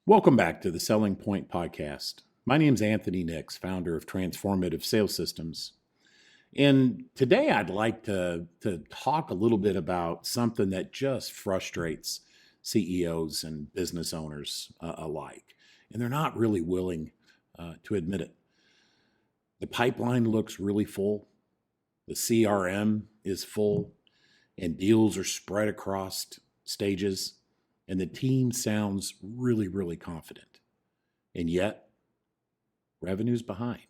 Welcome back to the Selling Point Podcast. My name is Anthony Nix, founder of Transformative Sales Systems. And today I'd like to talk a little bit about something that just frustrates CEOs and business owners alike. And they're not really willing to admit it. The pipeline looks really full. The CRM is full and deals are spread across stages. And the team sounds really, really confident. And yet, revenue's behind.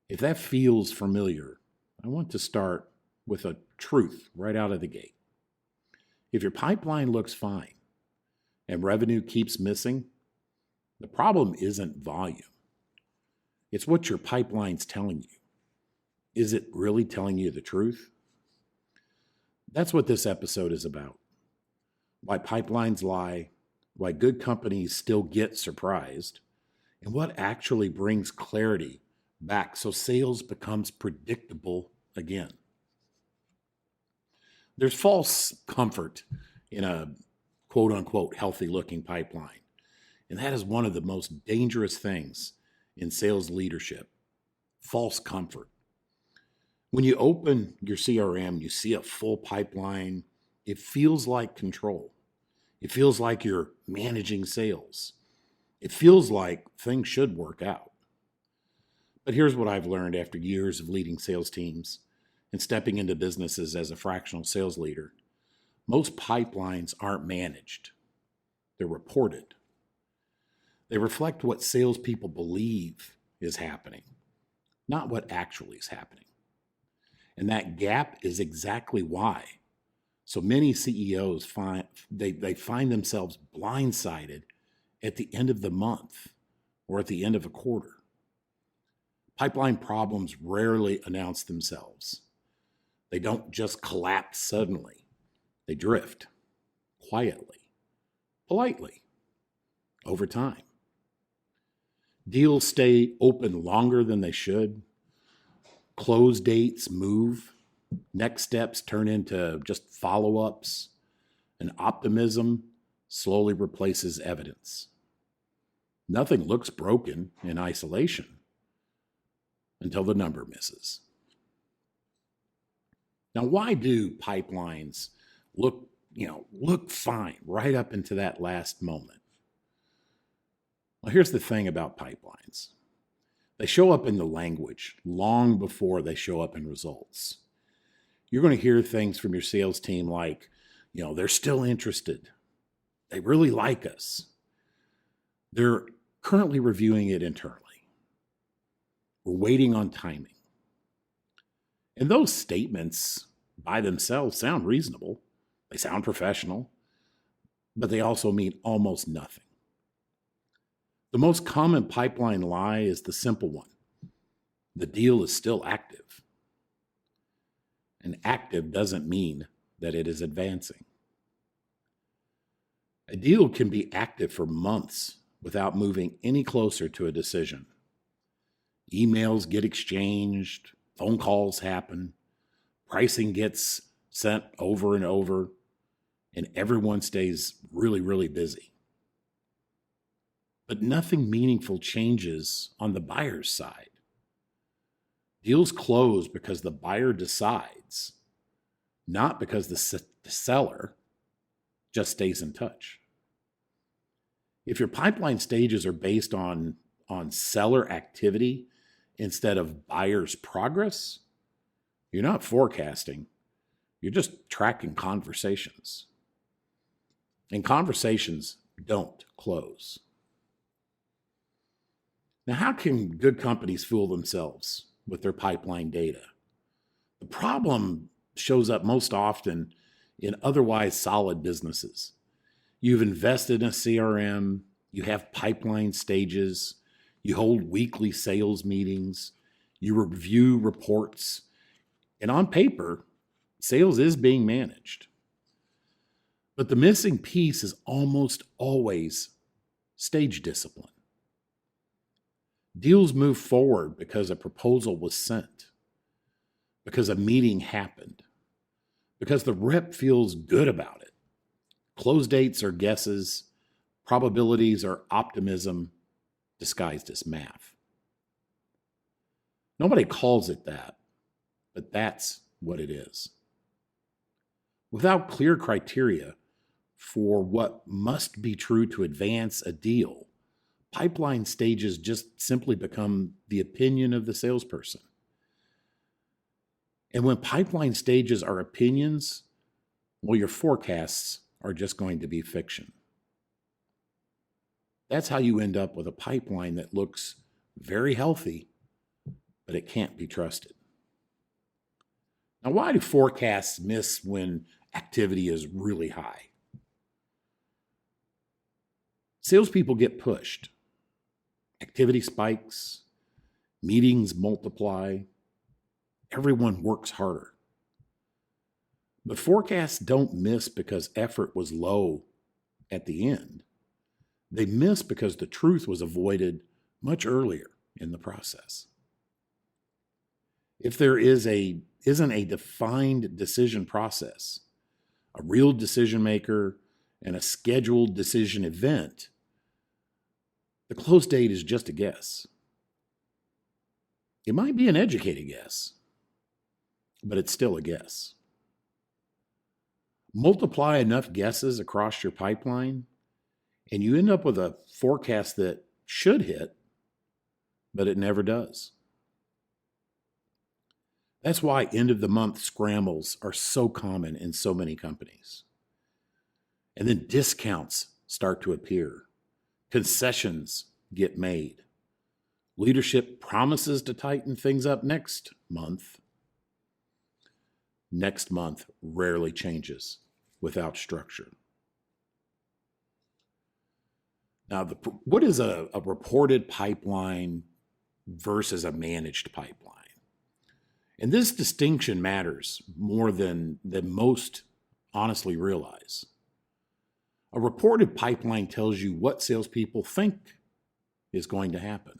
If that feels familiar, I want to start with a truth right out of the gate. If your pipeline looks fine and revenue keeps missing, the problem isn't volume. It's what your pipeline's telling you. Is it really telling you the truth? That's what this episode is about. Why pipelines lie, why good companies still get surprised, and what actually brings clarity back so sales becomes predictable again. There's false comfort in a quote unquote healthy looking pipeline. And that is one of the most dangerous things in sales leadership, false comfort. When you open your CRM, you see a full pipeline. It feels like control. It feels like you're managing sales. It feels like things should work out. But here's what I've learned after years of leading sales teams and stepping into businesses as a fractional sales leader. Most pipelines aren't managed. They're reported. They reflect what salespeople believe is happening, not what actually is happening. And that gap is exactly why so many CEOs find themselves blindsided at the end of the month or at the end of a quarter. Pipeline problems rarely announce themselves. They don't just collapse suddenly. They drift quietly, politely, over time. Deals stay open longer than they should. Close dates move. Next steps turn into just follow-ups, and optimism slowly replaces evidence. Nothing looks broken in isolation until the number misses. Now, why do pipelines look fine right up into that last moment? Well, here's the thing about pipelines. They show up in the language long before they show up in results. You're going to hear things from your sales team like, they're still interested. They really like us. They're currently reviewing it internally. We're waiting on timing. And those statements by themselves sound reasonable. They sound professional, but they also mean almost nothing. The most common pipeline lie is the simple one. The deal is still active. And active doesn't mean that it is advancing. A deal can be active for months without moving any closer to a decision. Emails get exchanged, phone calls happen, pricing gets sent over and over, and everyone stays really, really busy. But nothing meaningful changes on the buyer's side. Deals close because the buyer decides, not because the seller just stays in touch. If your pipeline stages are based on seller activity instead of buyer's progress, you're not forecasting, you're just tracking conversations. And conversations don't close. Now, how can good companies fool themselves with their pipeline data? The problem shows up most often in otherwise solid businesses. You've invested in a CRM, you have pipeline stages, you hold weekly sales meetings, you review reports, and on paper, sales is being managed. But the missing piece is almost always stage discipline. Deals move forward because a proposal was sent, because a meeting happened, because the rep feels good about it. Close dates are guesses, Probabilities are optimism disguised as math. Nobody calls it that, but that's what it is. Without clear criteria for what must be true to advance a deal, pipeline stages just simply become the opinion of the salesperson. And when pipeline stages are opinions, well, your forecasts are just going to be fiction. That's how you end up with a pipeline that looks very healthy, but it can't be trusted. Now, why do forecasts miss when activity is really high? Salespeople get pushed. Activity spikes, meetings multiply, everyone works harder. But forecasts don't miss because effort was low at the end. They miss because the truth was avoided much earlier in the process. If there isn't a defined decision process, a real decision maker, and a scheduled decision event, the close date is just a guess. It might be an educated guess, but it's still a guess. Multiply enough guesses across your pipeline, and you end up with a forecast that should hit, but it never does. That's why end-of-the-month scrambles are so common in so many companies. And then discounts start to appear. Concessions get made. Leadership promises to tighten things up next month. Next month rarely changes without structure. Now, what is a reported pipeline versus a managed pipeline? And this distinction matters more than most honestly realize. A reported pipeline tells you what salespeople think is going to happen.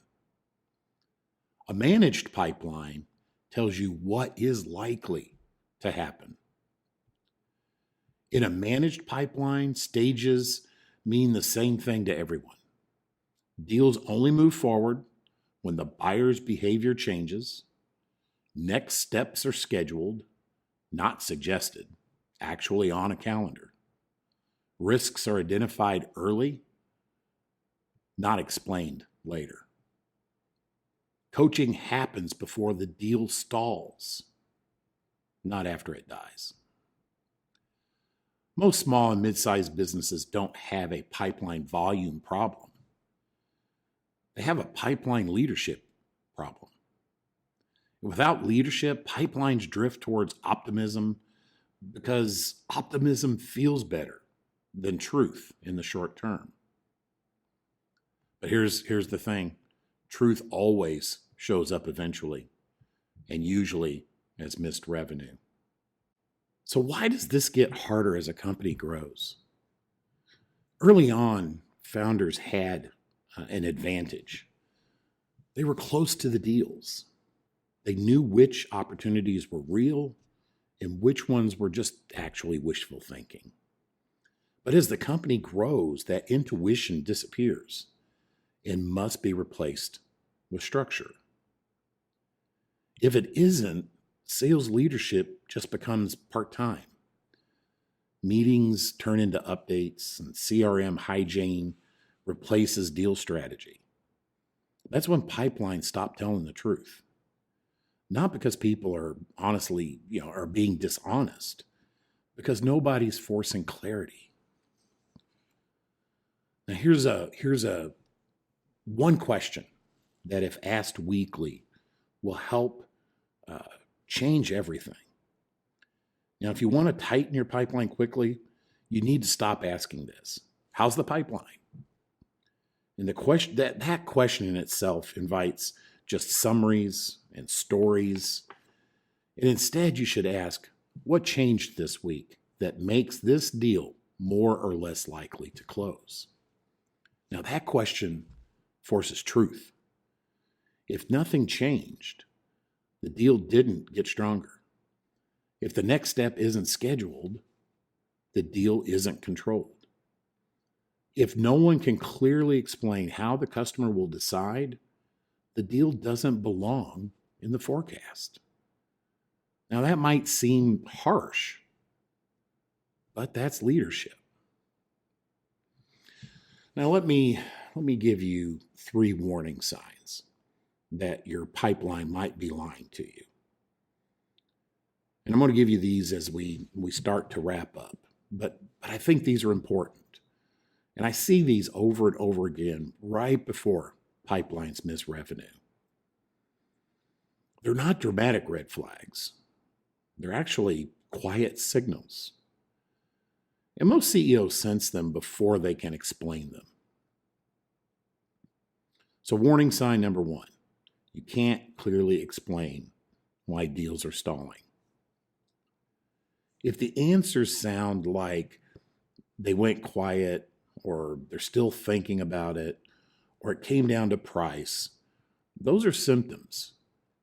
A managed pipeline tells you what is likely to happen. In a managed pipeline, stages mean the same thing to everyone. Deals only move forward when the buyer's behavior changes. Next steps are scheduled, not suggested, actually on a calendar. Risks are identified early, not explained later. Coaching happens before the deal stalls, not after it dies. Most small and mid-sized businesses don't have a pipeline volume problem. They have a pipeline leadership problem. Without leadership, pipelines drift towards optimism because optimism feels better than truth in the short term. But here's the thing. Truth always shows up eventually, and usually as missed revenue. So why does this get harder as a company grows? Early on, founders had an advantage. They were close to the deals. They knew which opportunities were real and which ones were just actually wishful thinking. But as the company grows, that intuition disappears and must be replaced with structure. If it isn't, sales leadership just becomes part-time. Meetings turn into updates, and CRM hygiene replaces deal strategy. That's when pipelines stop telling the truth. Not because people are honestly, are being dishonest, because nobody's forcing clarity. Now here's a one question that, if asked weekly, will help change everything. Now, if you want to tighten your pipeline quickly, you need to stop asking this. How's the pipeline? And the question that question in itself invites just summaries and stories. And instead, you should ask, what changed this week that makes this deal more or less likely to close? Now, that question forces truth. If nothing changed, the deal didn't get stronger. If the next step isn't scheduled, the deal isn't controlled. If no one can clearly explain how the customer will decide, the deal doesn't belong in the forecast. Now, that might seem harsh, but that's leadership. Now, let me give you 3 warning signs that your pipeline might be lying to you. And I'm going to give you these as we start to wrap up. But I think these are important. And I see these over and over again right before pipelines miss revenue. They're not dramatic red flags. They're actually quiet signals. And most CEOs sense them before they can explain them. So warning sign number 1, you can't clearly explain why deals are stalling. If the answers sound like they went quiet, or they're still thinking about it, or it came down to price, those are symptoms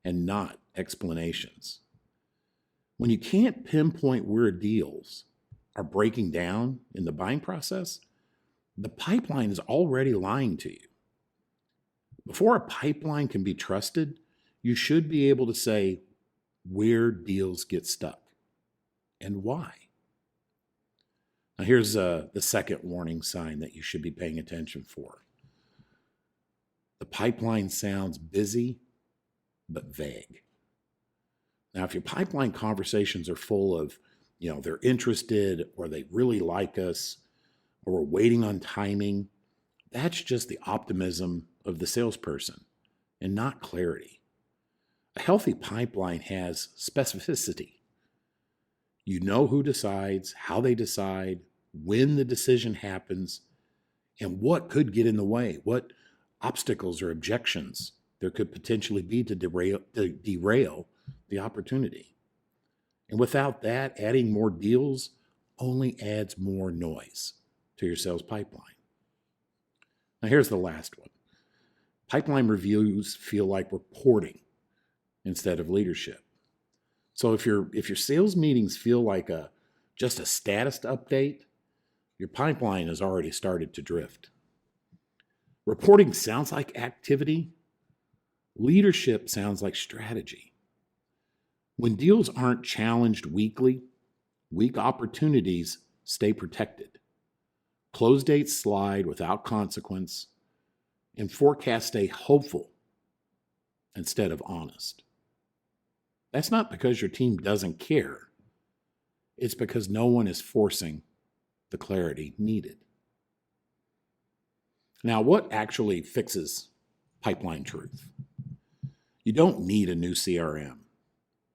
and not explanations. When you can't pinpoint where deals are breaking down in the buying process, the pipeline is already lying to you. Before a pipeline can be trusted, you should be able to say where deals get stuck and why. Now, here's the second warning sign that you should be paying attention for. The pipeline sounds busy, but vague. Now, if your pipeline conversations are full of, they're interested, or they really like us, or we're waiting on timing, that's just the optimism of the salesperson and not clarity. A healthy pipeline has specificity. You know who decides, how they decide, when the decision happens, and what could get in the way, what obstacles or objections there could potentially be to derail the opportunity. And without that, adding more deals only adds more noise to your sales pipeline. Now, here's the last one. Pipeline reviews feel like reporting instead of leadership. So if your sales meetings feel like just a status update, your pipeline has already started to drift. Reporting sounds like activity. Leadership sounds like strategy. When deals aren't challenged weekly, weak opportunities stay protected. Close dates slide without consequence, and forecasts stay hopeful instead of honest. That's not because your team doesn't care. It's because no one is forcing the clarity needed. Now, what actually fixes pipeline truth? You don't need a new CRM.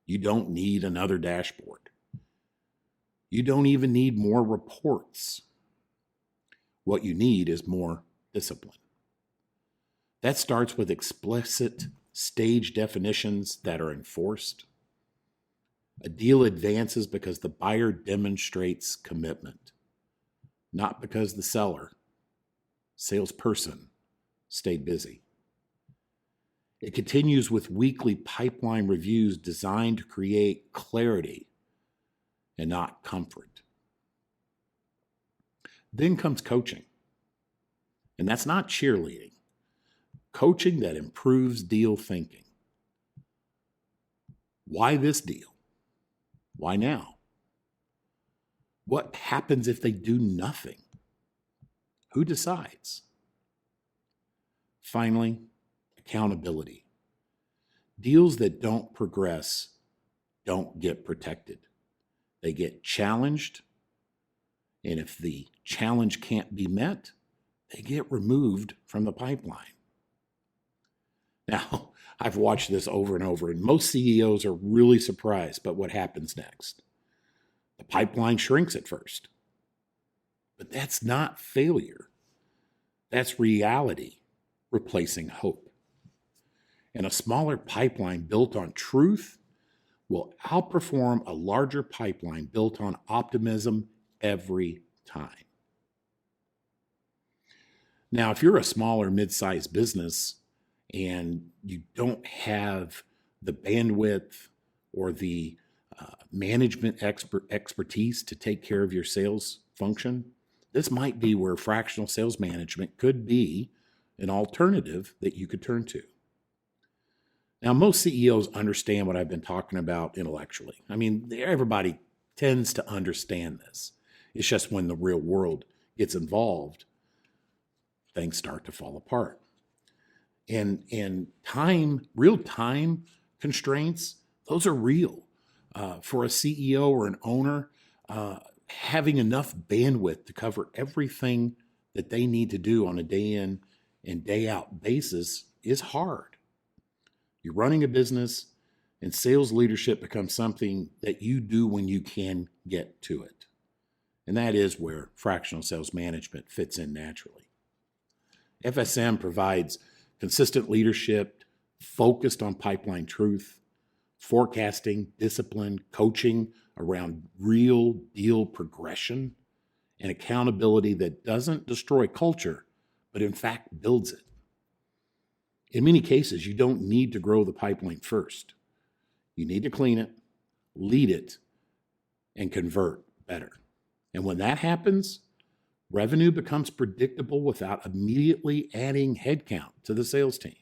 You don't need another dashboard. You don't even need more reports. What you need is more discipline. That starts with explicit stage definitions that are enforced. A deal advances because the buyer demonstrates commitment, not because the salesperson, stayed busy. It continues with weekly pipeline reviews designed to create clarity and not comfort. Then comes coaching. And that's not cheerleading. Coaching that improves deal thinking. Why this deal? Why now? What happens if they do nothing? Who decides? Finally, accountability. Deals that don't progress don't get protected. They get challenged, and if the challenge can't be met, they get removed from the pipeline. Now, I've watched this over and over, and most CEOs are really surprised by what happens next. The pipeline shrinks at first, but that's not failure. That's reality replacing hope. And a smaller pipeline built on truth will outperform a larger pipeline built on optimism every time. Now, if you're a small or mid-sized business and you don't have the bandwidth or the management expertise to take care of your sales function, this might be where fractional sales management could be an alternative that you could turn to. Now, most CEOs understand what I've been talking about intellectually. I mean, everybody tends to understand this. It's just when the real world gets involved, things start to fall apart. And real time constraints, those are real. For a CEO or an owner, having enough bandwidth to cover everything that they need to do on a day in and day out basis is hard. You're running a business, and sales leadership becomes something that you do when you can get to it. And that is where fractional sales management fits in naturally. FSM provides consistent leadership focused on pipeline truth, forecasting, discipline, coaching around real deal progression, and accountability that doesn't destroy culture, but in fact builds it. In many cases, you don't need to grow the pipeline first. You need to clean it, lead it, and convert better. And when that happens, revenue becomes predictable without immediately adding headcount to the sales team.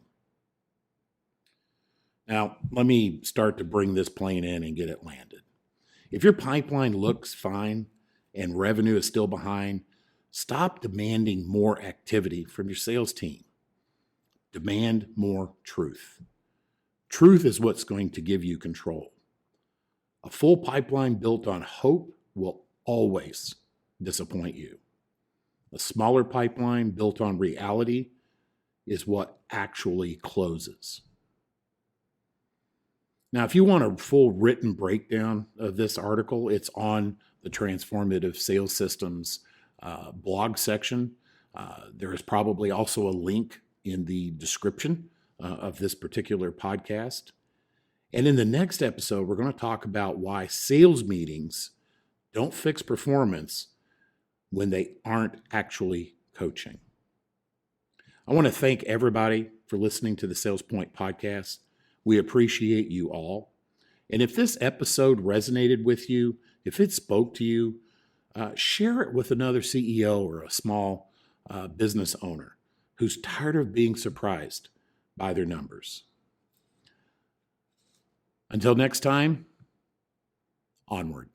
Now, let me start to bring this plane in and get it landed. If your pipeline looks fine and revenue is still behind, stop demanding more activity from your sales team. Demand more truth. Truth is what's going to give you control. A full pipeline built on hope will always disappoint you. A smaller pipeline built on reality is what actually closes. Now, if you want a full written breakdown of this article, it's on the Transformative Sales Systems blog section. There is probably also a link in the description of this particular podcast. And in the next episode, we're going to talk about why sales meetings don't fix performance when they aren't actually coaching. I want to thank everybody for listening to the Sales Point podcast. We appreciate you all. And if this episode resonated with you, if it spoke to you, share it with another CEO or a small business owner who's tired of being surprised by their numbers. Until next time, onward.